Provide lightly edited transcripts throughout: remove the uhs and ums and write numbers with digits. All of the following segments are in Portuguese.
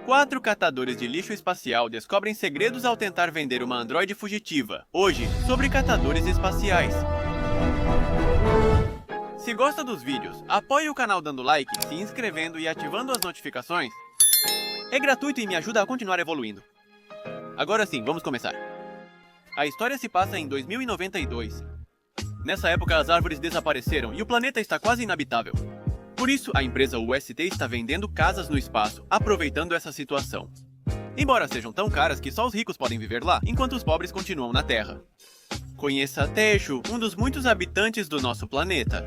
4 catadores de lixo espacial descobrem segredos ao tentar vender uma androide fugitiva. Hoje, sobre catadores espaciais. Se gosta dos vídeos, apoie o canal dando like, se inscrevendo e ativando as notificações. É gratuito e me ajuda a continuar evoluindo. Agora sim, vamos começar. A história se passa em 2092. Nessa época as árvores desapareceram e o planeta está quase inabitável. Por isso, a empresa UST está vendendo casas no espaço, aproveitando essa situação. Embora sejam tão caras que só os ricos podem viver lá, enquanto os pobres continuam na Terra. Conheça Tejo, um dos muitos habitantes do nosso planeta.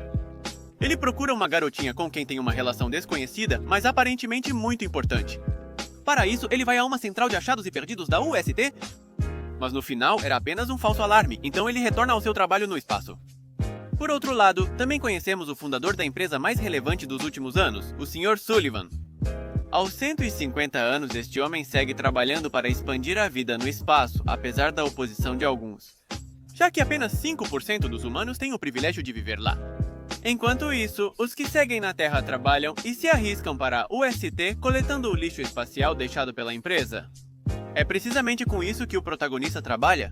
Ele procura uma garotinha com quem tem uma relação desconhecida, mas aparentemente muito importante. Para isso, ele vai a uma central de achados e perdidos da UST, mas no final era apenas um falso alarme, então ele retorna ao seu trabalho no espaço. Por outro lado, também conhecemos o fundador da empresa mais relevante dos últimos anos, o Sr. Sullivan. Aos 150 anos, este homem segue trabalhando para expandir a vida no espaço, apesar da oposição de alguns, já que apenas 5% dos humanos têm o privilégio de viver lá. Enquanto isso, os que seguem na Terra trabalham e se arriscam para a UST coletando o lixo espacial deixado pela empresa. É precisamente com isso que o protagonista trabalha.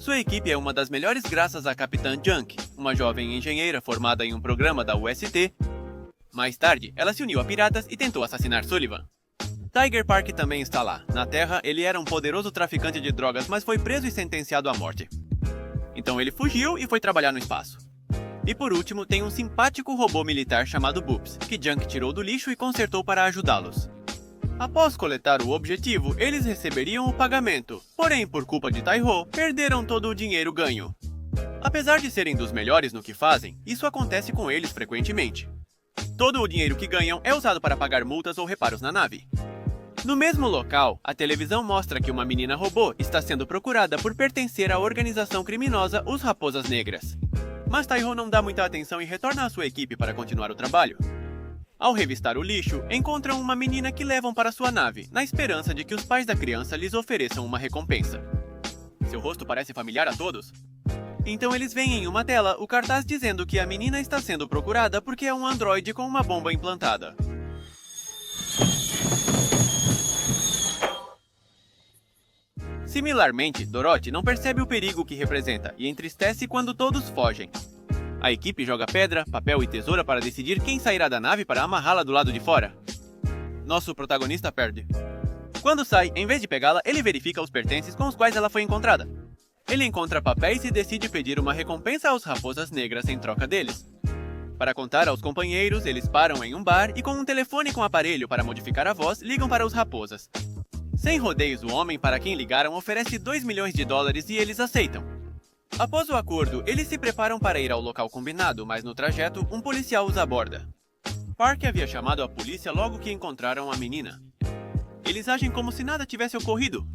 Sua equipe é uma das melhores graças à Capitã Junk, uma jovem engenheira formada em um programa da UST. Mais tarde, ela se uniu a piratas e tentou assassinar Sullivan. Tiger Park também está lá. Na Terra, ele era um poderoso traficante de drogas, mas foi preso e sentenciado à morte. Então ele fugiu e foi trabalhar no espaço. E por último, tem um simpático robô militar chamado Boops, que Junk tirou do lixo e consertou para ajudá-los. Após coletar o objetivo, eles receberiam o pagamento, porém, por culpa de Taiho, perderam todo o dinheiro ganho. Apesar de serem dos melhores no que fazem, isso acontece com eles frequentemente. Todo o dinheiro que ganham é usado para pagar multas ou reparos na nave. No mesmo local, a televisão mostra que uma menina robô está sendo procurada por pertencer à organização criminosa Os Raposas Negras. Mas Taiho não dá muita atenção e retorna à sua equipe para continuar o trabalho. Ao revistar o lixo, encontram uma menina que levam para sua nave, na esperança de que os pais da criança lhes ofereçam uma recompensa. Seu rosto parece familiar a todos? Então eles veem em uma tela o cartaz dizendo que a menina está sendo procurada porque é um androide com uma bomba implantada. Similarmente, Dorothy não percebe o perigo que representa e entristece quando todos fogem. A equipe joga pedra, papel e tesoura para decidir quem sairá da nave para amarrá-la do lado de fora. Nosso protagonista perde. Quando sai, em vez de pegá-la, ele verifica os pertences com os quais ela foi encontrada. Ele encontra papéis e decide pedir uma recompensa aos Raposas Negras em troca deles. Para contar aos companheiros, eles param em um bar e com um telefone com aparelho para modificar a voz, ligam para os Raposas. Sem rodeios, o homem para quem ligaram oferece $2 milhões e eles aceitam. Após o acordo, eles se preparam para ir ao local combinado, mas no trajeto, um policial os aborda. Park havia chamado a polícia logo que encontraram a menina. Eles agem como se nada tivesse ocorrido.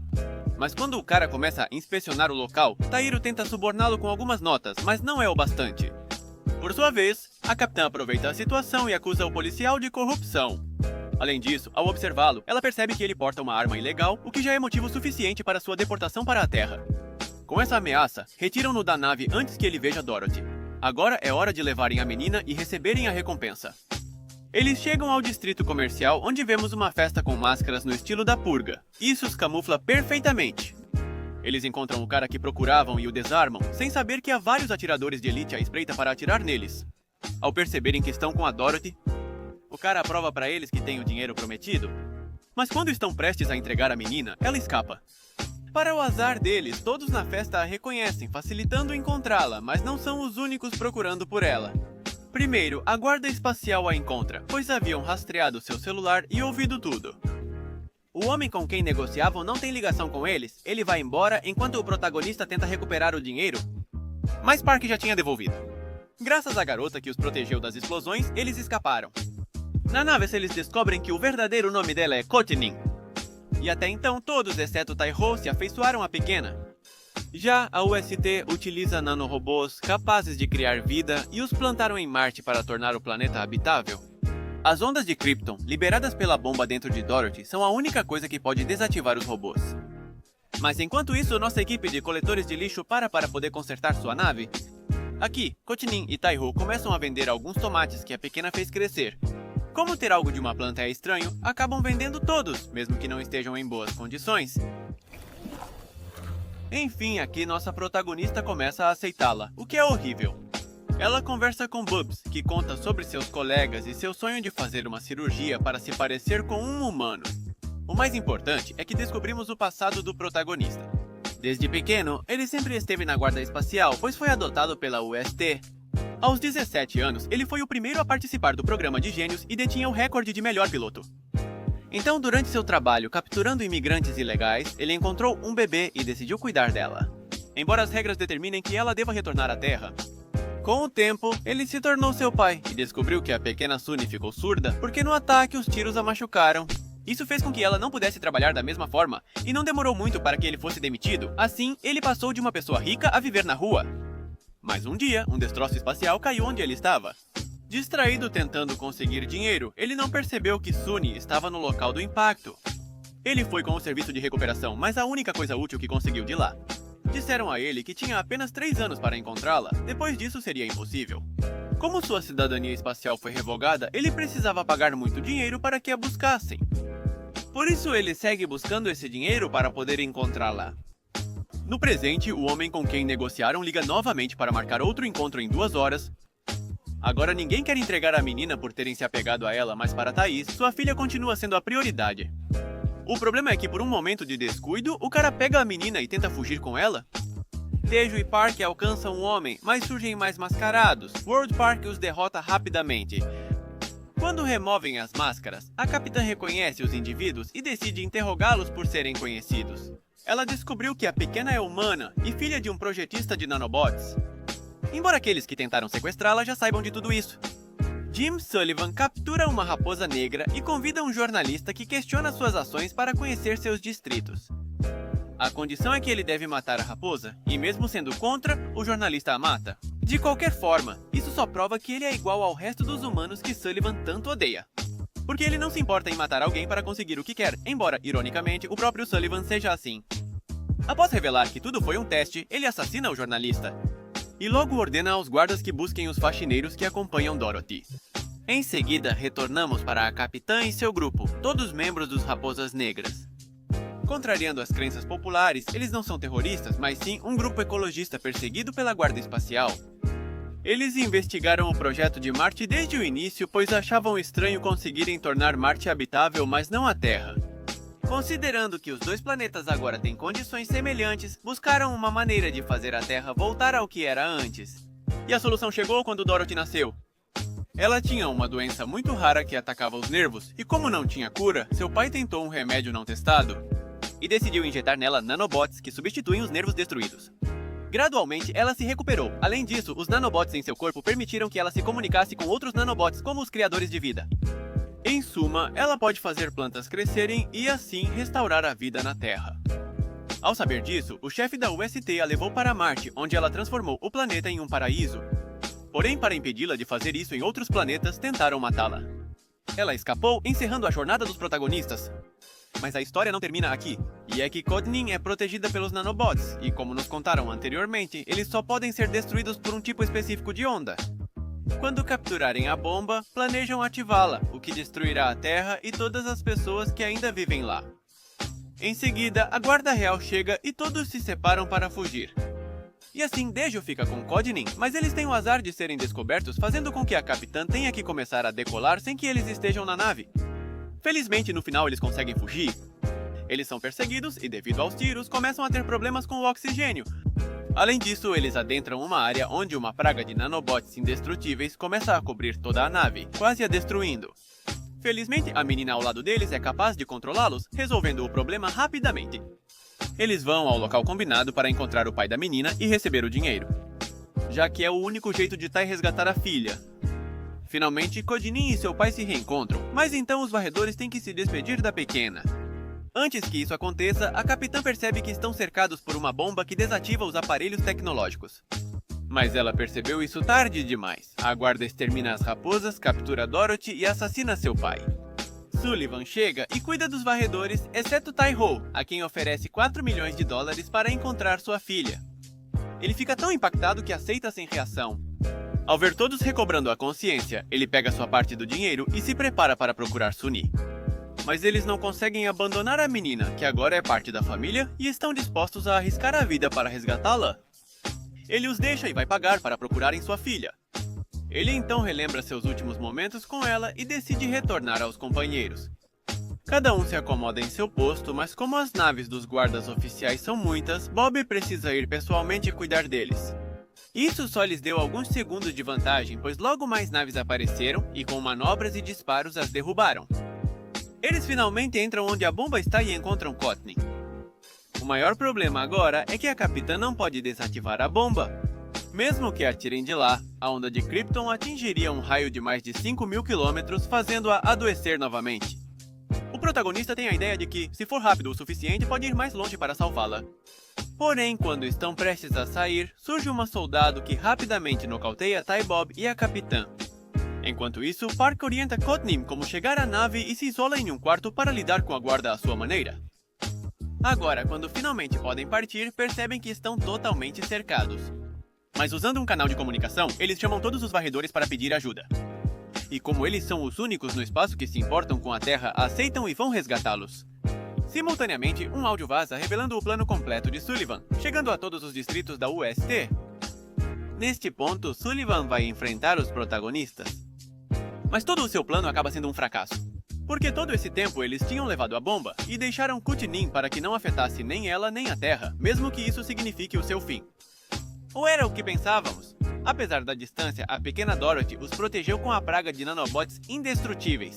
Mas quando o cara começa a inspecionar o local, Tairo tenta suborná-lo com algumas notas, mas não é o bastante. Por sua vez, a capitã aproveita a situação e acusa o policial de corrupção. Além disso, ao observá-lo, ela percebe que ele porta uma arma ilegal, o que já é motivo suficiente para sua deportação para a Terra. Com essa ameaça, retiram-no da nave antes que ele veja Dorothy. Agora é hora de levarem a menina e receberem a recompensa. Eles chegam ao distrito comercial, onde vemos uma festa com máscaras no estilo da purga. Isso os camufla perfeitamente. Eles encontram o cara que procuravam e o desarmam, sem saber que há vários atiradores de elite à espreita para atirar neles. Ao perceberem que estão com a Dorothy, o cara aprova para eles que tem o dinheiro prometido. Mas quando estão prestes a entregar a menina, ela escapa. Para o azar deles, todos na festa a reconhecem, facilitando encontrá-la, mas não são os únicos procurando por ela. Primeiro, a guarda espacial a encontra, pois haviam rastreado seu celular e ouvido tudo. O homem com quem negociavam não tem ligação com eles, ele vai embora enquanto o protagonista tenta recuperar o dinheiro, mas Park já tinha devolvido. Graças à garota que os protegeu das explosões, eles escaparam. Na nave, eles descobrem que o verdadeiro nome dela é Kotinin. E até então, todos, exceto Taiho, se afeiçoaram à pequena. Já a UST utiliza nanorobôs capazes de criar vida e os plantaram em Marte para tornar o planeta habitável. As ondas de Krypton, liberadas pela bomba dentro de Dorothy, são a única coisa que pode desativar os robôs. Mas enquanto isso, nossa equipe de coletores de lixo para poder consertar sua nave. Aqui, Kotinin e Taiho começam a vender alguns tomates que a pequena fez crescer. Como ter algo de uma planta é estranho, acabam vendendo todos, mesmo que não estejam em boas condições. Enfim, aqui nossa protagonista começa a aceitá-la, o que é horrível. Ela conversa com Bubs, que conta sobre seus colegas e seu sonho de fazer uma cirurgia para se parecer com um humano. O mais importante é que descobrimos o passado do protagonista. Desde pequeno, ele sempre esteve na Guarda Espacial, pois foi adotado pela UST. Aos 17 anos, ele foi o primeiro a participar do programa de gênios e detinha o recorde de melhor piloto. Então, durante seu trabalho capturando imigrantes ilegais, ele encontrou um bebê e decidiu cuidar dela. Embora as regras determinem que ela deva retornar à Terra, com o tempo, ele se tornou seu pai e descobriu que a pequena Sunny ficou surda porque no ataque os tiros a machucaram. Isso fez com que ela não pudesse trabalhar da mesma forma, e não demorou muito para que ele fosse demitido. Assim, ele passou de uma pessoa rica a viver na rua. Mas um dia, um destroço espacial caiu onde ele estava. Distraído tentando conseguir dinheiro, ele não percebeu que Sunny estava no local do impacto. Ele foi com o serviço de recuperação, mas a única coisa útil que conseguiu de lá. Disseram a ele que tinha apenas 3 anos para encontrá-la, depois disso seria impossível. Como sua cidadania espacial foi revogada, ele precisava pagar muito dinheiro para que a buscassem. Por isso ele segue buscando esse dinheiro para poder encontrá-la. No presente, o homem com quem negociaram liga novamente para marcar outro encontro em 2 horas. Agora ninguém quer entregar a menina por terem se apegado a ela, mas para Thaís, sua filha continua sendo a prioridade. O problema é que por um momento de descuido, o cara pega a menina e tenta fugir com ela. Tejo e Park alcançam o homem, mas surgem mais mascarados. World Park os derrota rapidamente. Quando removem as máscaras, a capitã reconhece os indivíduos e decide interrogá-los por serem conhecidos. Ela descobriu que a pequena é humana e filha de um projetista de nanobots. Embora aqueles que tentaram sequestrá-la já saibam de tudo isso. Jim Sullivan captura uma raposa negra e convida um jornalista que questiona suas ações para conhecer seus distritos. A condição é que ele deve matar a raposa, e mesmo sendo contra, o jornalista a mata. De qualquer forma, isso só prova que ele é igual ao resto dos humanos que Sullivan tanto odeia. Porque ele não se importa em matar alguém para conseguir o que quer, embora, ironicamente, o próprio Sullivan seja assim. Após revelar que tudo foi um teste, ele assassina o jornalista. E logo ordena aos guardas que busquem os faxineiros que acompanham Dorothy. Em seguida, retornamos para a capitã e seu grupo, todos membros dos Raposas Negras. Contrariando as crenças populares, eles não são terroristas, mas sim um grupo ecologista perseguido pela Guarda Espacial. Eles investigaram o projeto de Marte desde o início, pois achavam estranho conseguirem tornar Marte habitável, mas não a Terra. Considerando que os 2 planetas agora têm condições semelhantes, buscaram uma maneira de fazer a Terra voltar ao que era antes. E a solução chegou quando Dorothy nasceu. Ela tinha uma doença muito rara que atacava os nervos, e como não tinha cura, seu pai tentou um remédio não testado e decidiu injetar nela nanobots que substituem os nervos destruídos. Gradualmente, ela se recuperou. Além disso, os nanobots em seu corpo permitiram que ela se comunicasse com outros nanobots como os criadores de vida. Em suma, ela pode fazer plantas crescerem e assim restaurar a vida na Terra. Ao saber disso, o chefe da UST a levou para Marte, onde ela transformou o planeta em um paraíso. Porém, para impedi-la de fazer isso em outros planetas, tentaram matá-la. Ela escapou, encerrando a jornada dos protagonistas. Mas a história não termina aqui. E é que Codnin é protegida pelos nanobots, e como nos contaram anteriormente, eles só podem ser destruídos por um tipo específico de onda. Quando capturarem a bomba, planejam ativá-la, o que destruirá a Terra e todas as pessoas que ainda vivem lá. Em seguida, a Guarda Real chega e todos se separam para fugir. E assim, Dejo fica com Codnin, mas eles têm o azar de serem descobertos, fazendo com que a capitã tenha que começar a decolar sem que eles estejam na nave. Felizmente, no final eles conseguem fugir. Eles são perseguidos e, devido aos tiros, começam a ter problemas com o oxigênio. Além disso, eles adentram uma área onde uma praga de nanobots indestrutíveis começa a cobrir toda a nave, quase a destruindo. Felizmente, a menina ao lado deles é capaz de controlá-los, resolvendo o problema rapidamente. Eles vão ao local combinado para encontrar o pai da menina e receber o dinheiro, já que é o único jeito de Tai resgatar a filha. Finalmente, Codnin e seu pai se reencontram, mas então os varredores têm que se despedir da pequena. Antes que isso aconteça, a capitã percebe que estão cercados por uma bomba que desativa os aparelhos tecnológicos. Mas ela percebeu isso tarde demais. A guarda extermina as raposas, captura Dorothy e assassina seu pai. Sullivan chega e cuida dos varredores, exceto Tai-Ho, a quem oferece 4 milhões de dólares para encontrar sua filha. Ele fica tão impactado que aceita sem reação. Ao ver todos recobrando a consciência, ele pega sua parte do dinheiro e se prepara para procurar Sunny. Mas eles não conseguem abandonar a menina, que agora é parte da família, e estão dispostos a arriscar a vida para resgatá-la. Ele os deixa e vai pagar para procurarem sua filha. Ele então relembra seus últimos momentos com ela e decide retornar aos companheiros. Cada um se acomoda em seu posto, mas como as naves dos guardas oficiais são muitas, Bob precisa ir pessoalmente cuidar deles. Isso só lhes deu alguns segundos de vantagem, pois logo mais naves apareceram e com manobras e disparos as derrubaram. Eles finalmente entram onde a bomba está e encontram Courtney. O maior problema agora é que a capitã não pode desativar a bomba. Mesmo que atirem de lá, a onda de Krypton atingiria um raio de mais de 5.000 km, fazendo-a adoecer novamente. O protagonista tem a ideia de que, se for rápido o suficiente, pode ir mais longe para salvá-la. Porém, quando estão prestes a sair, surge uma soldado que rapidamente nocauteia Ty Bob e a capitã. Enquanto isso, Park orienta Courtney como chegar à nave e se isola em um quarto para lidar com a guarda à sua maneira. Agora, quando finalmente podem partir, percebem que estão totalmente cercados. Mas usando um canal de comunicação, eles chamam todos os varredores para pedir ajuda. E como eles são os únicos no espaço que se importam com a Terra, aceitam e vão resgatá-los. Simultaneamente, um áudio vaza revelando o plano completo de Sullivan, chegando a todos os distritos da UST. Neste ponto, Sullivan vai enfrentar os protagonistas. Mas todo o seu plano acaba sendo um fracasso. Porque todo esse tempo eles tinham levado a bomba e deixaram Kutinin para que não afetasse nem ela nem a Terra, mesmo que isso signifique o seu fim. Ou era o que pensávamos? Apesar da distância, a pequena Dorothy os protegeu com a praga de nanobots indestrutíveis.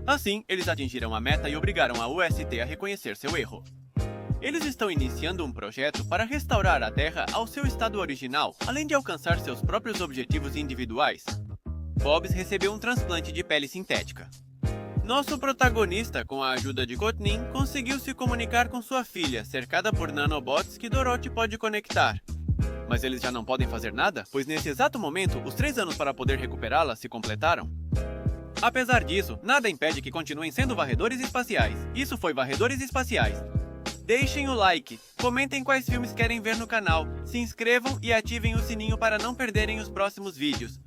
Assim, eles atingiram a meta e obrigaram a UST a reconhecer seu erro. Eles estão iniciando um projeto para restaurar a Terra ao seu estado original, além de alcançar seus próprios objetivos individuais. Bobbs recebeu um transplante de pele sintética. Nosso protagonista, com a ajuda de Courtney, conseguiu se comunicar com sua filha, cercada por nanobots que Dorothy pode conectar. Mas eles já não podem fazer nada, pois nesse exato momento, os 3 anos para poder recuperá-la se completaram. Apesar disso, nada impede que continuem sendo varredores espaciais. Isso foi Varredores Espaciais. Deixem o like, comentem quais filmes querem ver no canal, se inscrevam e ativem o sininho para não perderem os próximos vídeos.